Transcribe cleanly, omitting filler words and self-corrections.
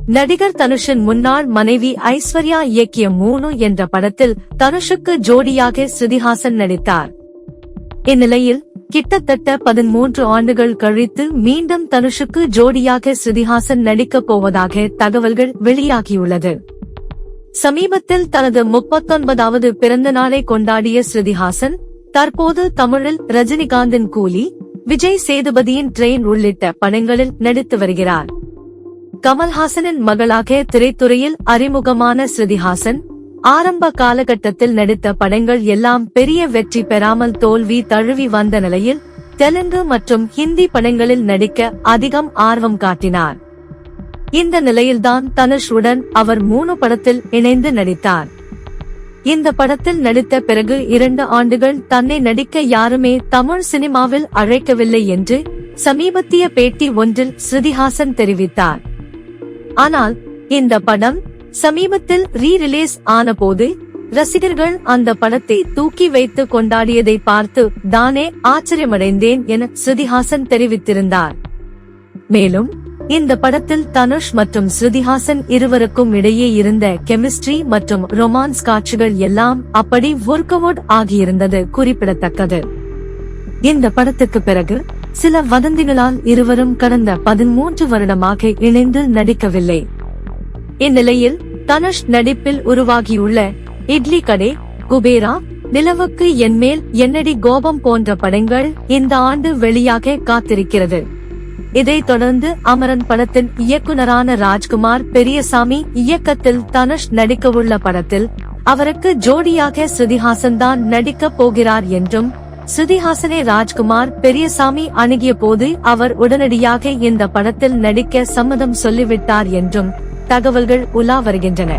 நடிகர் தனுஷின் முன்னாள் மனைவி ஐஸ்வர்யா இயக்கிய 3 என்ற படத்தில் தனுஷுக்கு ஜோடியாக ஸ்ருதிஹாசன் நடித்தார். இந்நிலையில் கிட்டத்தட்ட 13 ஆண்டுகள் கழித்து மீண்டும் தனுஷுக்கு ஜோடியாக ஸ்ருதிஹாசன் நடிக்கப் போவதாக தகவல்கள் வெளியாகியுள்ளது. சமீபத்தில் தனது 39வது பிறந்த நாளை கொண்டாடிய ஸ்ருதிஹாசன் தற்போது தமிழில் ரஜினிகாந்தின் கூலி, விஜய் சேதுபதியின் ட்ரெயின் உள்ளிட்ட படங்களில் நடித்து வருகிறார். கமல்ஹாசனின் மகளாக திரைத்துறையில் அறிமுகமான ஸ்ருதிஹாசன் ஆரம்ப காலகட்டத்தில் நடித்த படங்கள் எல்லாம் பெரிய வெற்றி பெறாமல் தோல்வி தழுவி வந்த நிலையில் தெலுங்கு மற்றும் ஹிந்தி படங்களில் நடிக்க அதிகம் ஆர்வம் காட்டினார். இந்த நிலையில்தான் தனுஷ் உடன் அவர் 3 படத்தில் இணைந்து நடித்தார். இந்த படத்தில் நடித்த பிறகு 2 ஆண்டுகள் தன்னை நடிக்க யாருமே தமிழ் சினிமாவில் அழைக்கவில்லை என்று சமீபத்திய பேட்டி ஒன்றில் ஸ்ருதிஹாசன் தெரிவித்தார். ஆனால் இந்த படம் சமீபத்தில் ரீ-ரிலீஸ் ஆன போது ரசிகர்கள் அந்த படத்தை தூக்கி வைத்து கொண்டாடியதை பார்த்து தானே ஆச்சரியமடைந்தேன் என ஸ்ருதிஹாசன் தெரிவித்திருந்தார். மேலும் இந்த படத்தில் தனுஷ் மற்றும் ஸ்ருதிஹாசன் இருவருக்கும் இடையே இருந்த கெமிஸ்ட்ரி மற்றும் ரொமான்ஸ் காட்சிகள் எல்லாம் அப்படி ஒர்க் அவுட் ஆகியிருந்தது குறிப்பிடத்தக்கது. இந்த படத்துக்கு பிறகு சில வதந்திகளால் இருவரும் கடந்த 13 வருடமாக இணைந்து நடிக்கவில்லை. இந்நிலையில் தனுஷ் நடிப்பில் உருவாகியுள்ள இட்லி கடை, குபேரா, நிலவுக்கு என்மேல் என்னடி கோபம் போன்ற படங்கள் இந்த ஆண்டு வெளியாக காத்திருக்கிறது. இதைத் தொடர்ந்து அமரன் படத்தின் இயக்குனரான ராஜ்குமார் பெரியசாமி இயக்கத்தில் தனுஷ் நடிக்கவுள்ள படத்தில் அவருக்கு ஜோடியாக ஸ்ருதிஹாசன் தான் நடிக்கப் போகிறார் என்றும், ஸ்ருதிஹாசனை ராஜ்குமார் பெரியசாமி அணுகிய போது அவர் உடனடியாக இந்த படத்தில் நடிக்க சம்மதம் சொல்லிவிட்டார் என்றும் தகவல்கள் உலா வருகின்றன.